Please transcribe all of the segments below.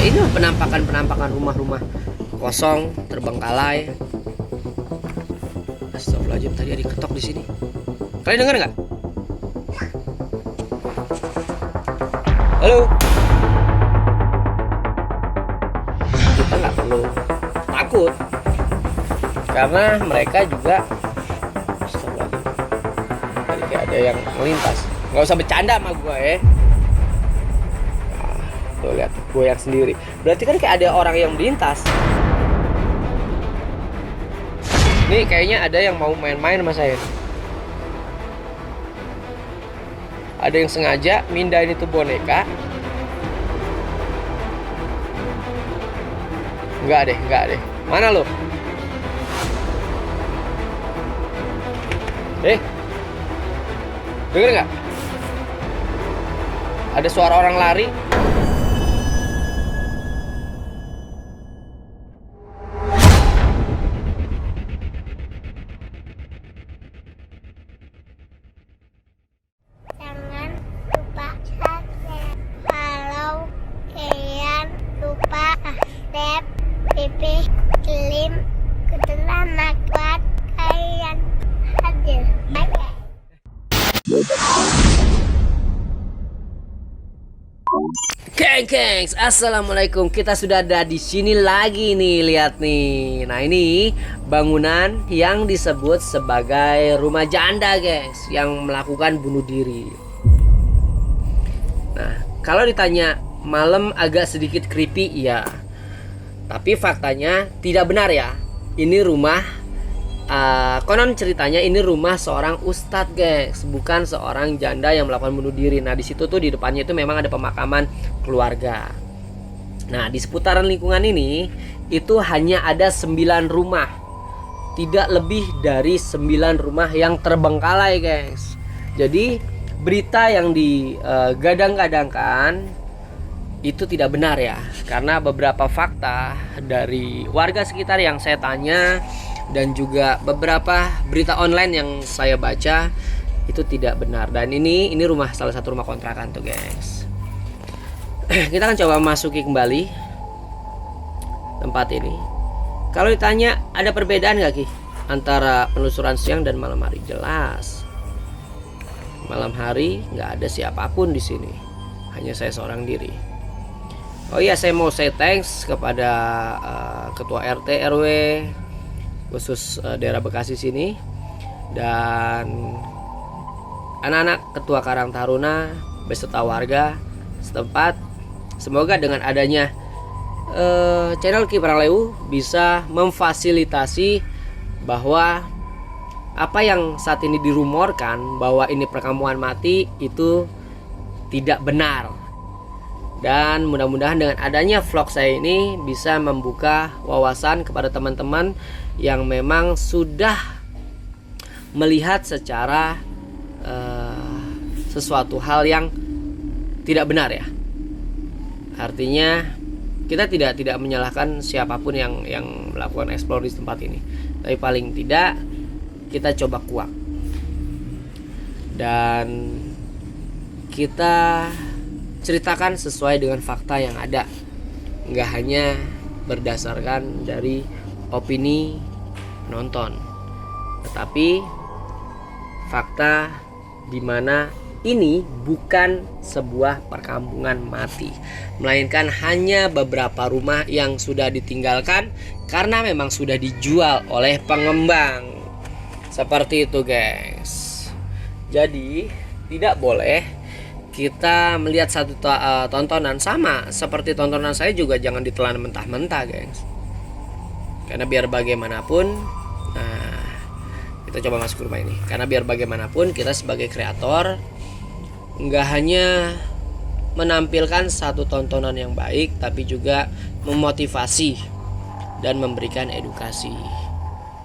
inilah penampakan rumah-rumah kosong terbengkalai. Astagfirullahaladzim, tadi ada yang ketok di sini. Kalian dengar nggak? Halo. Kita nggak perlu takut karena mereka juga tadi kayak ada yang melintas. Nggak usah bercanda sama gue ya. Tuh lihat, gue yang sendiri. Berarti kan kayak ada orang yang melintas. Ini kayaknya ada yang mau main-main sama saya. Ada yang sengaja mindahin itu boneka. Enggak deh. Mana lo? Denger nggak? Ada suara orang lari. Jangan lupa subscribe. Kalau kalian lupa subscribe, Pipi Slim Kuntilanak buat kalian hadir. Bye. Gengs, assalamualaikum. Kita sudah ada di sini lagi nih, lihat nih. Nah ini bangunan yang disebut sebagai rumah janda, gengs, yang melakukan bunuh diri. Nah kalau ditanya malam agak sedikit creepy, iya. Tapi faktanya tidak benar ya. Ini rumah konon ceritanya ini rumah seorang ustadz, guys, bukan seorang janda yang melakukan bunuh diri. Nah di situ tuh di depannya itu memang ada pemakaman keluarga. Nah di seputaran lingkungan ini itu hanya ada 9 rumah, tidak lebih dari 9 rumah yang terbengkalai, guys. Jadi berita yang digadang-gadangkan itu tidak benar ya, karena beberapa fakta dari warga sekitar yang saya tanya dan juga beberapa berita online yang saya baca itu tidak benar. Dan ini rumah, salah satu rumah kontrakan tuh, guys. Kita akan coba masuki kembali tempat ini. Kalau ditanya ada perbedaan gak, Ki, antara penelusuran siang dan malam hari? Jelas. Malam hari nggak ada siapapun di sini, hanya saya seorang diri. Oh iya, saya mau say thanks kepada ketua RT RW khusus daerah Bekasi sini, dan anak-anak ketua Karang Taruna beserta warga setempat. Semoga dengan adanya channel Ki Prangleu bisa memfasilitasi bahwa apa yang saat ini dirumorkan bahwa ini perkampungan mati itu tidak benar. Dan mudah-mudahan dengan adanya vlog saya ini bisa membuka wawasan kepada teman-teman yang memang sudah melihat secara sesuatu hal yang tidak benar ya. Artinya kita tidak menyalahkan siapapun yang melakukan eksplor di tempat ini, tapi paling tidak kita coba kuak dan kita ceritakan sesuai dengan fakta yang ada, nggak hanya berdasarkan dari opini nonton, tetapi fakta di mana ini bukan sebuah perkampungan mati, melainkan hanya beberapa rumah yang sudah ditinggalkan karena memang sudah dijual oleh pengembang. Seperti itu, guys. Jadi tidak boleh kita melihat satu tontonan sama seperti tontonan saya juga jangan ditelan mentah-mentah, guys. Karena biar bagaimanapun, nah kita coba masuk ke rumah ini. Karena biar bagaimanapun kita sebagai kreator nggak hanya menampilkan satu tontonan yang baik, tapi juga memotivasi dan memberikan edukasi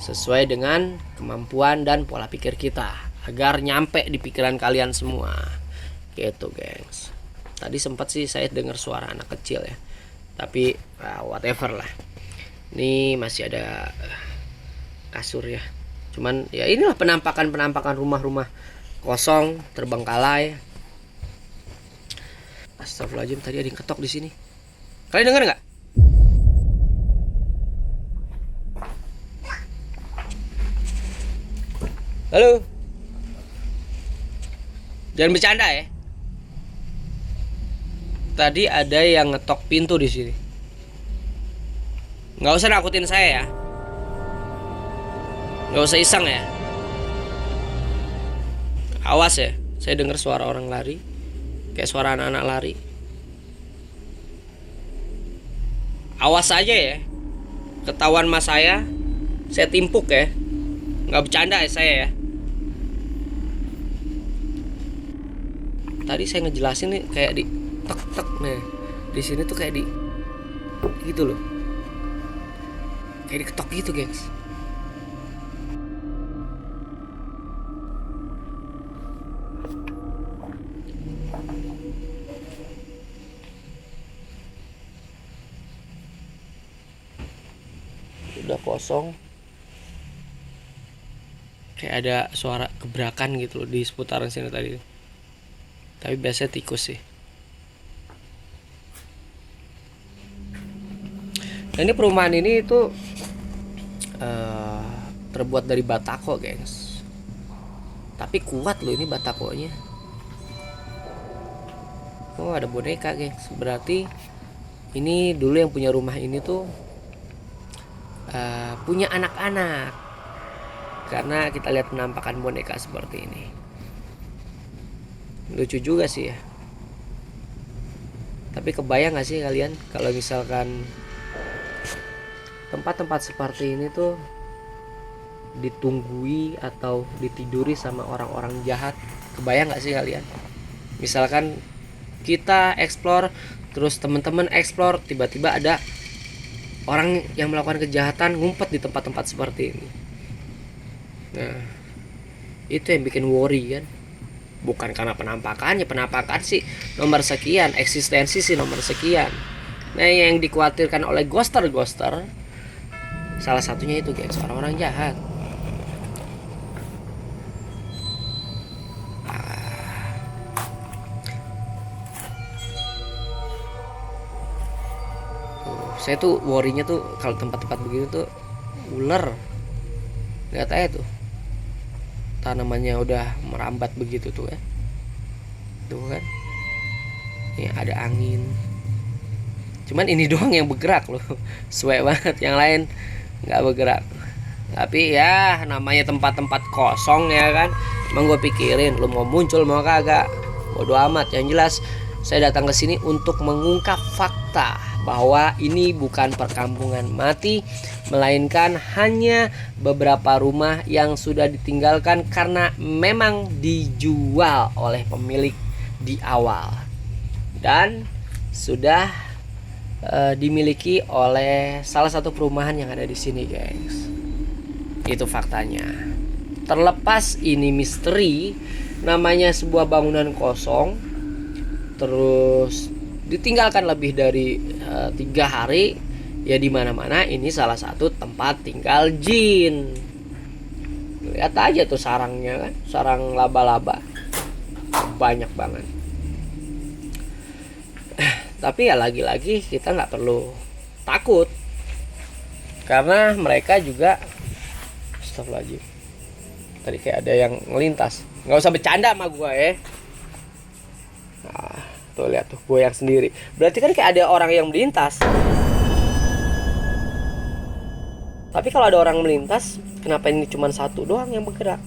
sesuai dengan kemampuan dan pola pikir kita agar nyampe di pikiran kalian semua. Gitu, gengs. Tadi sempat sih saya dengar suara anak kecil ya, tapi whatever lah. Ini masih ada kasur ya. Cuman ya inilah penampakan rumah-rumah kosong terbengkalai. Astagfirullahaladzim, tadi ada yang ketok di sini. Kalian dengar nggak? Halo? Jangan bercanda ya. Tadi ada yang ngetok pintu di sini. Nggak usah nakutin saya ya. Nggak usah iseng ya. Awas ya. Saya dengar suara orang lari, kayak suara anak-anak lari. Awas aja ya. Ketahuan mas saya timpuk ya. Nggak bercanda ya saya ya. Tadi saya ngejelasin nih kayak di tek-tek nih. Di sini tuh kayak di gitu loh. Kayak diketok gitu, gengs. Udah kosong. Kayak ada suara gebrakan gitu loh di seputaran sini tadi. Tapi biasanya tikus sih. Nah, ini perumahan ini itu terbuat dari batako, gengs. Tapi kuat loh ini batakonya. Oh, ada boneka, gengs. Berarti ini dulu yang punya rumah ini tuh punya anak-anak. Karena kita lihat penampakan boneka seperti ini. Lucu juga sih ya. Tapi kebayang gak sih kalian kalau misalkan tempat-tempat seperti ini tuh ditunggui atau ditiduri sama orang-orang jahat? Kebayang gak sih kalian? Misalkan kita explore, terus teman-teman explore, tiba-tiba ada orang yang melakukan kejahatan ngumpet di tempat-tempat seperti ini. Nah, itu yang bikin worry kan. Bukan karena penampakan sih nomor sekian, eksistensi sih nomor sekian. Nah, yang dikhawatirkan oleh ghoster salah satunya itu, guys, orang-orang jahat. Saya tuh worry-nya tuh kalau tempat-tempat begitu tuh ular. Lihat aja tuh. Tanamannya udah merambat begitu tuh ya. Tuh kan. Ini ada angin. Cuman ini doang yang bergerak loh. Suwe banget, yang lain nggak bergerak. Tapi ya namanya tempat-tempat kosong ya kan. Emang gue pikirin lu mau muncul mau kagak. Bodo amat. Yang jelas saya datang ke sini untuk mengungkap fakta bahwa ini bukan perkampungan mati, melainkan hanya beberapa rumah yang sudah ditinggalkan karena memang dijual oleh pemilik di awal dan sudah dimiliki oleh salah satu perumahan yang ada di sini, guys. Itu faktanya. Terlepas ini misteri, namanya sebuah bangunan kosong terus ditinggalkan lebih dari 3 hari, ya di mana-mana ini salah satu tempat tinggal jin. Lihat aja tuh sarangnya kan, sarang laba-laba banyak banget. Tapi ya lagi-lagi kita nggak perlu takut karena mereka juga, astagfirullahaladzim, tadi kayak ada yang ngelintas. Nggak usah bercanda sama gue ya. Nah, tuh lihat tuh, goyang sendiri. Berarti kan kayak ada orang yang melintas. Tapi kalau ada orang melintas, kenapa ini cuma satu doang yang bergerak?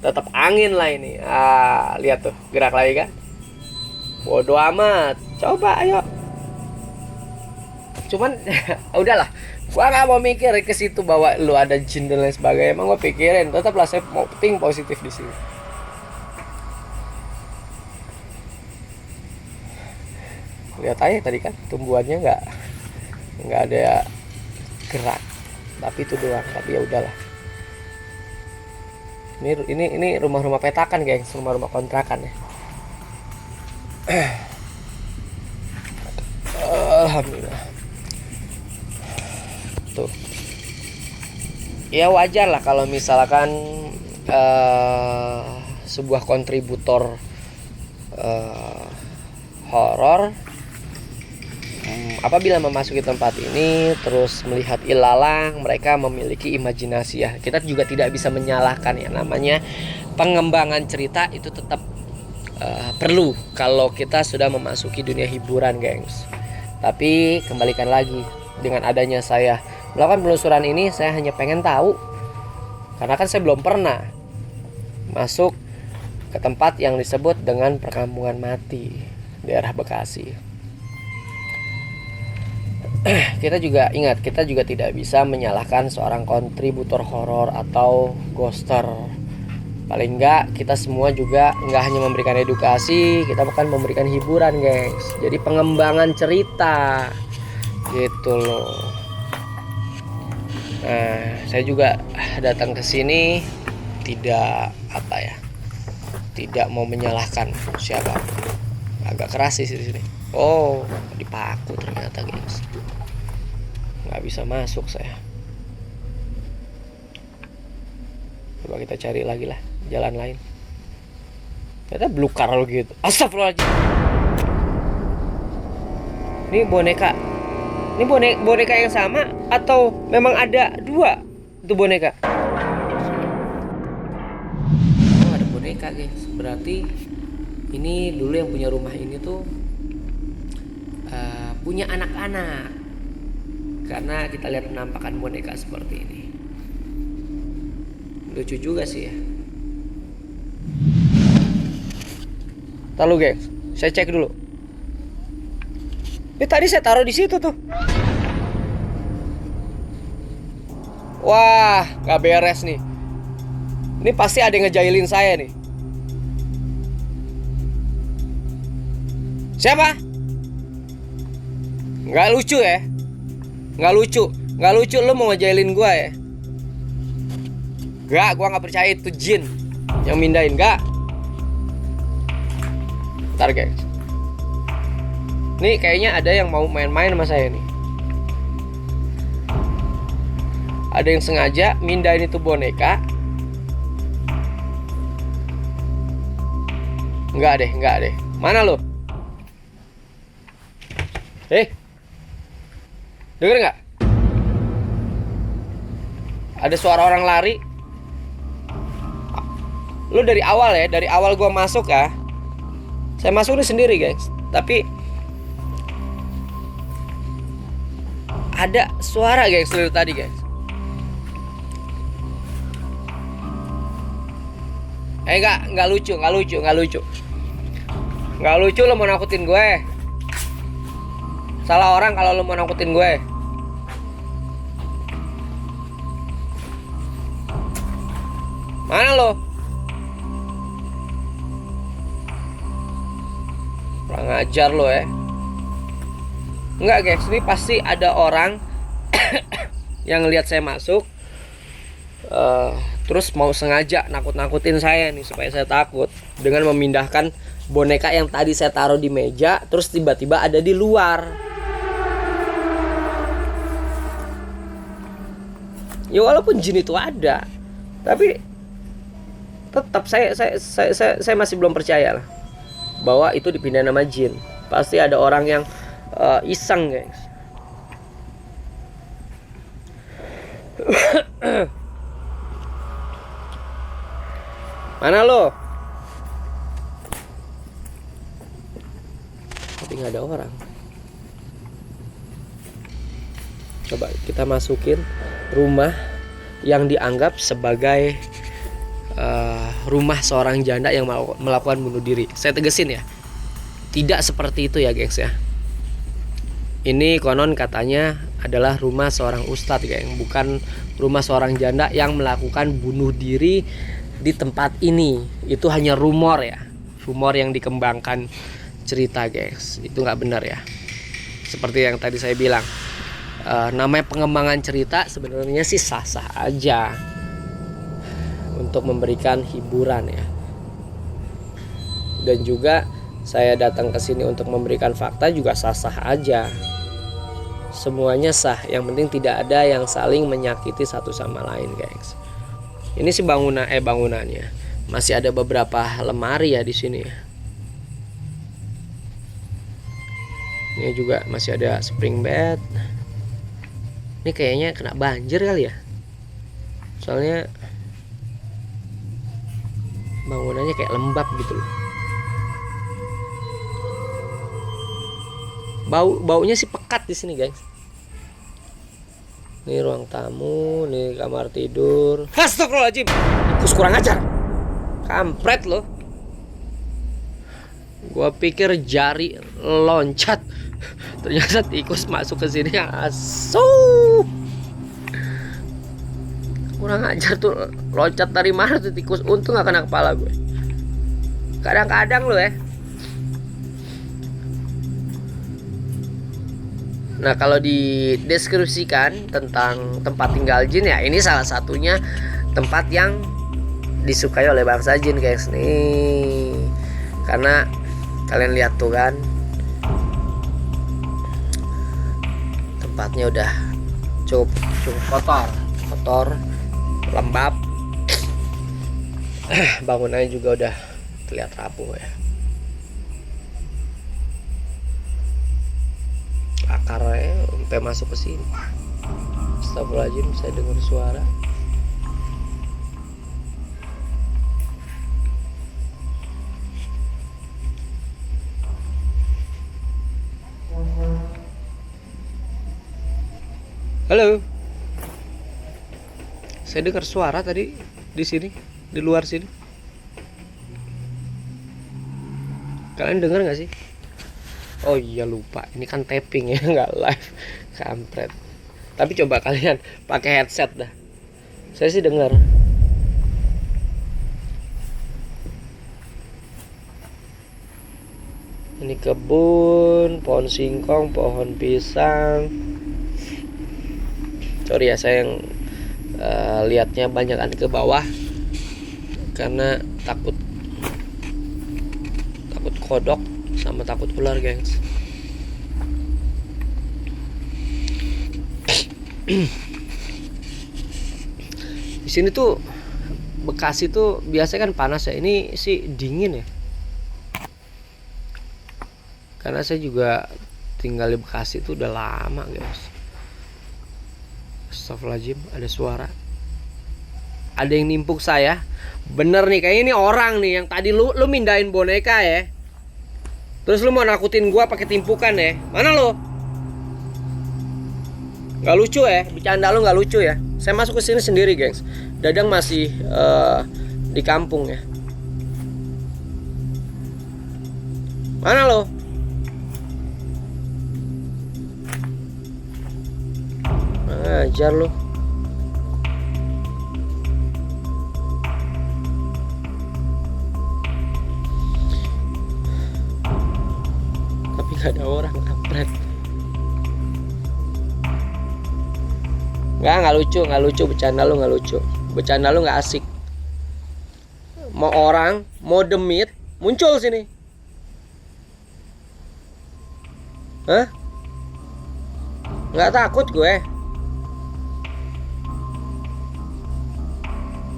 Tetap angin lah ini. Lihat tuh, gerak lagi kan? Bodoh amat. Coba ayo. Cuman udahlah. Gua nggak mau mikir ke situ bahwa lu ada jin dan lain sebagainya. Emang gua pikirin, tetaplah saya mau think positif di sini. Lihat aja tadi kan tumbuhannya nggak ada gerak, tapi itu doang. Tapi ya udahlah. Ini rumah-rumah petakan, gengs, rumah-rumah kontrakan ya. Alhamdulillah. Tuh. Ya wajar lah kalau misalkan sebuah kontributor horor apabila memasuki tempat ini terus melihat ilalang, mereka memiliki imajinasi ya. Kita juga tidak bisa menyalahkan ya, namanya pengembangan cerita itu tetap perlu kalau kita sudah memasuki dunia hiburan, gengs. Tapi kembalikan lagi, dengan adanya saya melakukan penelusuran ini, saya hanya pengen tahu, karena kan saya belum pernah masuk ke tempat yang disebut dengan perkampungan mati, daerah Bekasi. Kita juga ingat, kita juga tidak bisa menyalahkan seorang kontributor horor atau ghoster. Paling enggak kita semua juga enggak hanya memberikan edukasi, kita bahkan memberikan hiburan, guys. Jadi pengembangan cerita gitu loh. Nah, saya juga datang ke sini tidak tidak mau menyalahkan siapa. Agak keras sih di sini. Oh, dipaku ternyata, guys. Nggak bisa masuk saya. Coba kita cari lagi lah jalan lain. Ternyata belukar gitu. Astagfirullahaladzim. Ini boneka. Ini boneka yang sama atau memang ada dua itu boneka? Oh, ada boneka, guys. Berarti ini dulu yang punya rumah ini tuh punya anak-anak, karena kita lihat penampakan boneka seperti ini. Lucu juga sih ya. Lalu guys, saya cek dulu. Ini tadi saya taruh di situ tuh. Wah, gak beres nih. Ini pasti ada yang ngejailin saya nih. Siapa? Nggak lucu ya. Nggak lucu lu mau ngejailin gua ya. Nggak, gua nggak percaya itu jin yang mindahin. Nggak. Ntar guys, nih kayaknya ada yang mau main-main sama saya nih. Ada yang sengaja mindahin itu boneka. Nggak deh. Mana lo? Denger nggak? Ada suara orang lari. Lu dari awal gua masuk ya. Saya masuk ini sendiri, guys. Tapi ada suara, guys, dari tadi, guys. Nggak lucu. Nggak lucu lo mau nakutin gue. Salah orang kalau lo mau nakutin gue. Mana lo? Kurang ajar lo ya. Enggak, guys, ini pasti ada orang yang lihat saya masuk, terus mau sengaja nakut-nakutin saya nih supaya saya takut dengan memindahkan boneka yang tadi saya taruh di meja, terus tiba-tiba ada di luar. Ya walaupun jin itu ada, tapi tetap saya masih belum percaya lah bahwa itu dipindah nama jin. Pasti ada orang yang iseng, guys. Mana lo? Tapi nggak ada orang. Coba kita masukin rumah yang dianggap sebagai rumah seorang janda yang melakukan bunuh diri. Saya tegesin ya, tidak seperti itu ya, guys ya. Ini konon katanya adalah rumah seorang ustadz, geng, bukan rumah seorang janda yang melakukan bunuh diri di tempat ini. Itu hanya rumor ya, rumor yang dikembangkan cerita, guys. Itu nggak benar ya. Seperti yang tadi saya bilang, namanya pengembangan cerita sebenarnya sih sah-sah aja untuk memberikan hiburan ya. Dan juga saya datang ke sini untuk memberikan fakta juga sah-sah aja. Semuanya sah, yang penting tidak ada yang saling menyakiti satu sama lain, guys. Ini sih bangunannya. Masih ada beberapa lemari ya di sini. Ini juga masih ada spring bed. Ini kayaknya kena banjir kali ya. Soalnya bangunannya kayak lembab gitu loh. Baunya sih pekat di sini, guys. Ini ruang tamu, nih kamar tidur. Astagfirullahaladzim, tikus kurang ajar. Kampret loh. Gua pikir jari loncat, ternyata tikus masuk ke sini. Asu. Kurang ajar tuh, loncat dari mana tuh tikus. Untung gak kena kepala gue. Kadang-kadang lo ya. Nah, kalau dideskripsikan tentang tempat tinggal jin ya, ini salah satunya tempat yang disukai oleh bangsa jin, guys. Nih, karena kalian lihat tuh kan, tempatnya udah cukup kotor, lembab. Bangunannya juga udah terlihat rapuh ya. Akarnya sampai masuk ke sini. Astagfirullahaladzim, saya dengar suara. Halo. Saya dengar suara tadi di sini, di luar sini. Kalian dengar nggak sih? Oh iya, lupa. Ini kan tapping ya, nggak live. Kampret. Tapi coba kalian pakai headset dah. Saya sih dengar. Ini kebun, pohon singkong, pohon pisang. Sorry ya, saya yang lihatnya banyakan ke bawah karena takut kodok sama takut ular, gengs. Di sini tuh Bekasi tuh biasanya kan panas ya. Ini sih dingin ya. Karena saya juga tinggal di Bekasi tuh udah lama, guys. Astagfirullahaladzim, ada suara. Ada yang nimpuk saya. Bener nih, kayaknya ini orang nih yang tadi lu mindahin boneka ya. Terus lu mau nakutin gua pakai timpukan ya? Mana lu? Gak lucu ya, bercanda lu gak lucu ya. Saya masuk ke sini sendiri, gengs. Dadang masih di kampung ya. Mana lu? Ajar lu. Tapi gak ada orang, kampret. Nggak lucu, bercanda lu nggak lucu, bercanda lu nggak asik. Mau orang, mau demit, muncul sini. Hah? Nggak takut gue.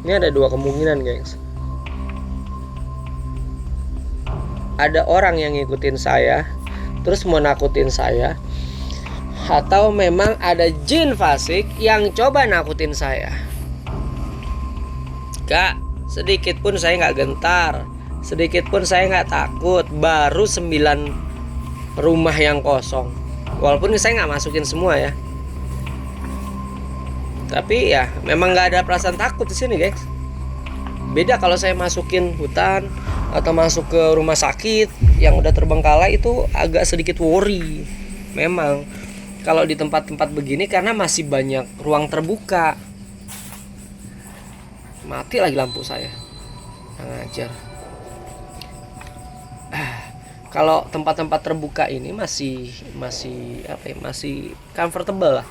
Ini ada dua kemungkinan, gengs. Ada orang yang ngikutin saya, terus mau nakutin saya, atau memang ada jin fasik yang coba nakutin saya. Gak, sedikit pun saya gak gentar, sedikit pun saya gak takut. Baru 9 rumah yang kosong. Walaupun saya gak masukin semua ya. Tapi ya memang gak ada perasaan takut di sini, guys. Beda kalau saya masukin hutan atau masuk ke rumah sakit yang udah terbengkalai, itu agak sedikit worry. Memang kalau di tempat-tempat begini karena masih banyak ruang terbuka. Mati lagi lampu saya. Ngajar. Kalau tempat-tempat terbuka ini masih apa ya? Masih comfortable lah.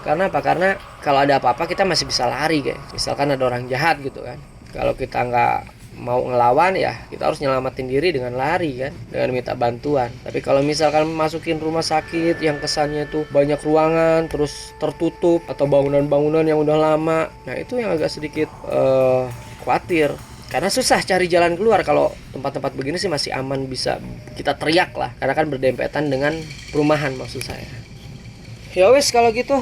Karena apa? Karena kalau ada apa-apa kita masih bisa lari, guys. Misalkan ada orang jahat gitu kan. Kalau kita nggak mau ngelawan ya kita harus nyelamatin diri dengan lari kan, dengan minta bantuan. Tapi kalau misalkan masukin rumah sakit yang kesannya tuh banyak ruangan terus tertutup, atau bangunan-bangunan yang udah lama, nah itu yang agak sedikit khawatir. Karena susah cari jalan keluar. Kalau tempat-tempat begini sih masih aman, bisa kita teriak lah, karena kan berdempetan dengan perumahan maksud saya. Ya wes kalau gitu,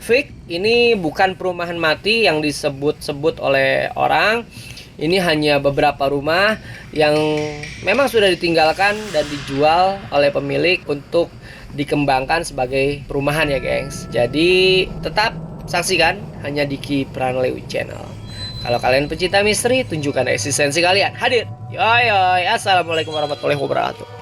Fik, ini bukan perumahan mati yang disebut-sebut oleh orang. Ini hanya beberapa rumah yang memang sudah ditinggalkan dan dijual oleh pemilik untuk dikembangkan sebagai perumahan ya gengs. Jadi tetap saksikan hanya di Ki Pranleu Channel. Kalau kalian pecinta misteri, tunjukkan eksistensi kalian. Hadir. Yoi, assalamualaikum warahmatullahi wabarakatuh.